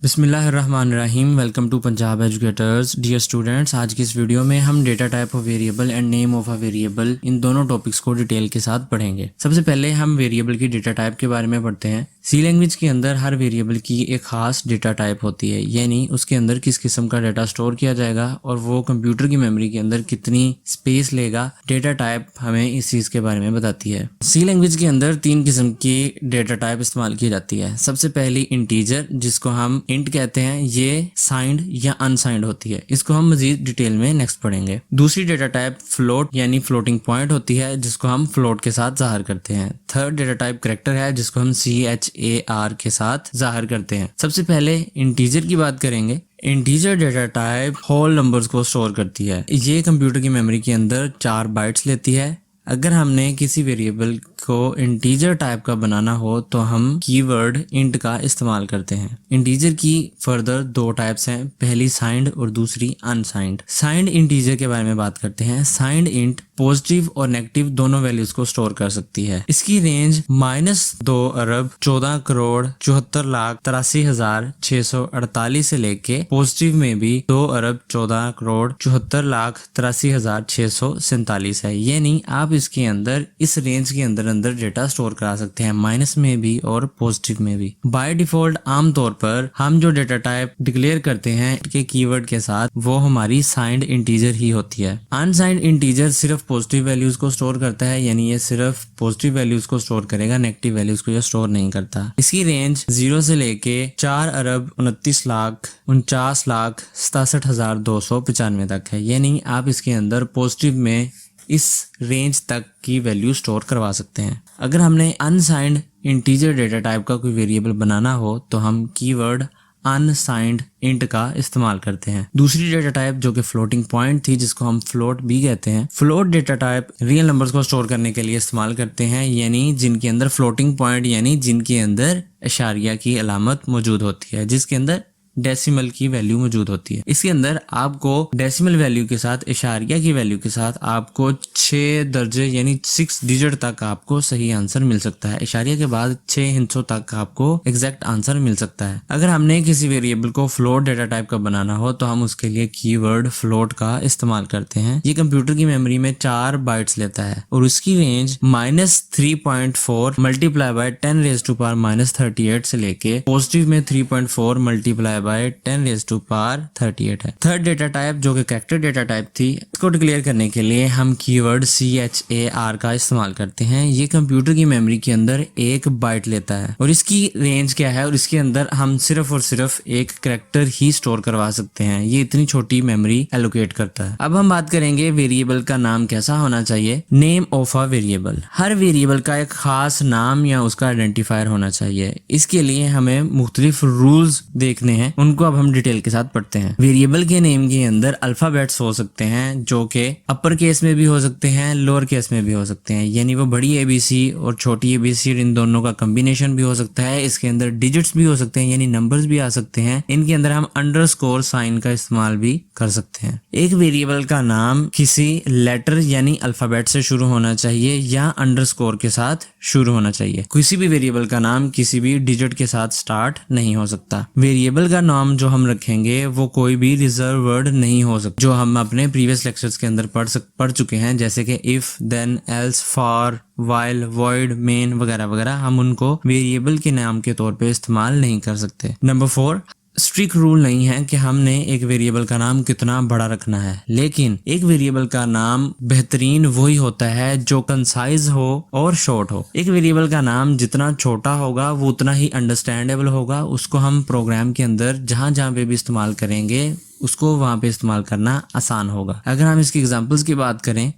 बिस्मिल्लाहिर्रहमानिर्रहीम। Welcome to Punjab educators. Dear students, आज की इस वीडियो में हम data type of variable and name of a variable इन दोनों टॉपिक्स को डिटेल के साथ पढ़ेंगे। सबसे पहले हम वेरिएबल की डेटा टाइप के बारे में पढ़ते हैं। सी लैंग्वेज के अंदर हर वेरिएबल की एक खास डेटा टाइप होती है, यानी उसके अंदर किस किस्म का डेटा स्टोर किया जाएगा और वो कंप्यूटर की मेमोरी के अंदर कितनी स्पेस लेगा। डेटा टाइप हमें इस चीज़ के बारे में बताती है। सी लैंग्वेज के अंदर तीन किस्म की डेटा टाइप इस्तेमाल की जाती है। सबसे पहली इंटीजर, जिसको हम इंट कहते हैं, ये साइंड या अनसाइंड होती है। इसको हम मजीद डिटेल में नेक्स्ट पढ़ेंगे। दूसरी डेटा टाइप फ्लोट यानी फ्लोटिंग पॉइंट होती है, जिसको हम फ्लोट के साथ जाहिर करते हैं। थर्ड डेटा टाइप कैरेक्टर है, जिसको हम CHAR के साथ जाहिर करते हैं। सबसे पहले इंटीजर की बात करेंगे। Integer data type whole numbers को स्टोर करती है। ये कंप्यूटर की मेमोरी के अंदर 4 बाइट्स लेती है। अगर हमने किसी वेरिएबल को इंटीजर टाइप का बनाना हो तो हम कीवर्ड इंट का इस्तेमाल करते हैं। इंटीजर की फर्दर 2 टाइप्स हैं, पहली साइंड और दूसरी अनसाइंड। साइंड इंटीजर के बारे में बात करते हैं। साइंड इंट पॉजिटिव और नेगेटिव दोनों वैल्यूज को स्टोर कर सकती है। इसकी रेंज -2 अरब 14 करोड़ 74 लाख 83,648 से लेके पॉजिटिव में भी 2 अरब 14 करोड़ 74 लाख 83,647 है। यानी आप इसके अंदर इस रेंज के अंदर डेटा स्टोर करा सकते हैं, माइनस में भी और पॉजिटिव में भी। बाय डिफॉल्ट आमतौर पर हम जो डेटा टाइप डिक्लेयर करते हैं के कीवर्ड के साथ, वो हमारी साइंड इंटीजर ही होती है। अनसाइंड इंटीजर सिर्फ पॉजिटिव वैल्यूज को स्टोर करता है, यानी ये सिर्फ पॉजिटिव वैल्यूज को स्टोर करेगा, नेगेटिव वैल्यूज को ये स्टोर नहीं करता। इसकी रेंज 0 से लेके 4 अरब 29 लाख 49 लाख 67,295 तक है। यानी आप इसके अंदर पॉजिटिव में इस रेंज तक की वैल्यू स्टोर करवा सकते हैं। अगर हमने अनसाइंड इंटीजर डेटा टाइप का कोई वेरिएबल बनाना हो तो हम कीवर्ड अनसाइंड इंट का इस्तेमाल करते हैं। दूसरी डेटा टाइप जो कि फ्लोटिंग पॉइंट थी, जिसको हम फ्लोट भी कहते हैं। Float data type real numbers को स्टोर करने के लिए इस्तेमाल करते हैं, यानी जिनके अंदर फ्लोटिंग पॉइंट यानी जिनके अंदर इशारिया की अलामत मौजूद होती है, जिसके अंदर डेसिमल की वैल्यू मौजूद होती है। इसके अंदर आपको डेसिमल वैल्यू के साथ इशारिया की वैल्यू के साथ आपको 6 दर्जे यानी 6 डिजिट तक आपको सही आंसर मिल सकता है। इशारिया के बाद 6 हिस्सों तक आपको एग्जैक्ट आंसर मिल सकता है। अगर हमने किसी वेरिएबल को फ्लोट डेटा टाइप का बनाना हो तो हम उसके लिए कीवर्ड फ्लोट का इस्तेमाल करते हैं। ये कंप्यूटर की मेमोरी में 4 बाइट्स लेता है और उसकी रेंज -3.4 मल्टीप्लाई बाय 10⁻⁻38 से लेके पॉजिटिव में 3.4 मल्टीप्लाई बाय 10⁻38 है। थर्ड डेटा टाइप जो कि कैरेक्टर डेटा टाइप थी, इसको डिक्लेयर करने के लिए हम कीवर्ड CHAR का इस्तेमाल करते हैं। ये कंप्यूटर की मेमोरी के अंदर 1 बाइट लेता है और इसकी रेंज क्या है, और इसके अंदर हम सिर्फ और सिर्फ एक कैरेक्टर ही स्टोर करवा सकते हैं। ये इतनी छोटी मेमोरी एलोकेट करता है। अब हम बात करेंगे वेरिएबल का नाम कैसा होना चाहिए। Name of a variable, her variable का एक खास नाम या उसका आइडेंटिफायर होना चाहिए। इसके लिए हमें मुख्तलिफ रूल्स देखने हैं, उनको अब हम डिटेल के साथ पढ़ते हैं। वेरिएबल के नेम के अंदर अल्फाबेट्स हो सकते हैं, जो कि अपर केस में भी हो सकते हैं, लोअर केस में भी हो सकते हैं, यानी वो बड़ी ABC और छोटी ABC इन दोनों का कॉम्बिनेशन भी हो सकता है। इसके अंदर डिजिट्स भी हो सकते हैं, यानी नंबर्स भी आ सकते हैं। इनके अंदर हम अंडरस्कोर साइन का इस्तेमाल भी कर सकते हैं। एक वेरिएबल का नाम किसी लेटर यानी अल्फाबेट से शुरू होना चाहिए या अंडरस्कोर के साथ शुरू होना चाहिए। किसी भी वेरिएबल का नाम किसी भी डिजिट के साथ स्टार्ट नहीं हो सकता। वेरिएबल का नाम जो हम रखेंगे वो कोई भी रिजर्व वर्ड नहीं हो सकता, जो हम अपने प्रीवियस लेक्चर्स के अंदर पढ़ चुके हैं, जैसे कि if, then, else, for, while, void, main वगैरह वगैरह। हम उनको वेरिएबल के नाम के तौर पे इस्तेमाल नहीं कर सकते। नंबर 4, स्ट्रिक्ट रूल नहीं है कि हमने एक वेरिएबल का नाम कितना बड़ा रखना है, लेकिन एक वेरिएबल का नाम बेहतरीन वही होता है जो कंसाइज हो और शॉर्ट हो। एक वेरिएबल का नाम जितना छोटा होगा वो उतना ही अंडरस्टैंडेबल होगा। उसको हम प्रोग्राम के अंदर जहां जहां पे भी इस्तेमाल करेंगे उसको वहां पे इस्तेमाल करना आसान होगा। अगर हम इसकी एग्जांपल्स की बात करें,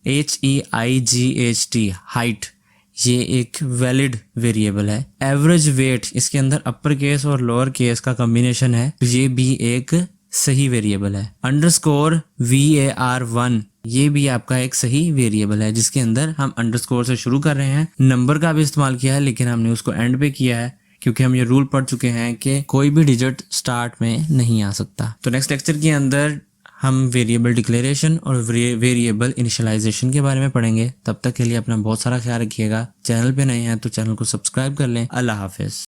HEIGHT हाइट, ये एक वैलिड वेरिएबल है। एवरेज वेट, इसके अंदर अपर केस और लोअर केस का कॉम्बिनेशन है, तो ये भी एक सही वेरिएबल है। अंडरस्कोर VAR1, ये भी आपका एक सही वेरिएबल है, जिसके अंदर हम अंडरस्कोर से शुरू कर रहे हैं। नंबर का भी इस्तेमाल किया है, लेकिन हमने उसको एंड पे किया है क्योंकि हम ये रूल पढ़ चुके हैं कि कोई भी डिजिट स्टार्ट में नहीं आ सकता। तो नेक्स्ट लेक्चर के अंदर हम वेरिएबल डिक्लेरेशन और वेरिएबल इनिशियलाइजेशन के बारे में पढ़ेंगे। तब तक के लिए अपना बहुत सारा ख्याल रखिएगा। चैनल पे नए हैं तो चैनल को सब्सक्राइब कर लें। अल्लाह हाफिज।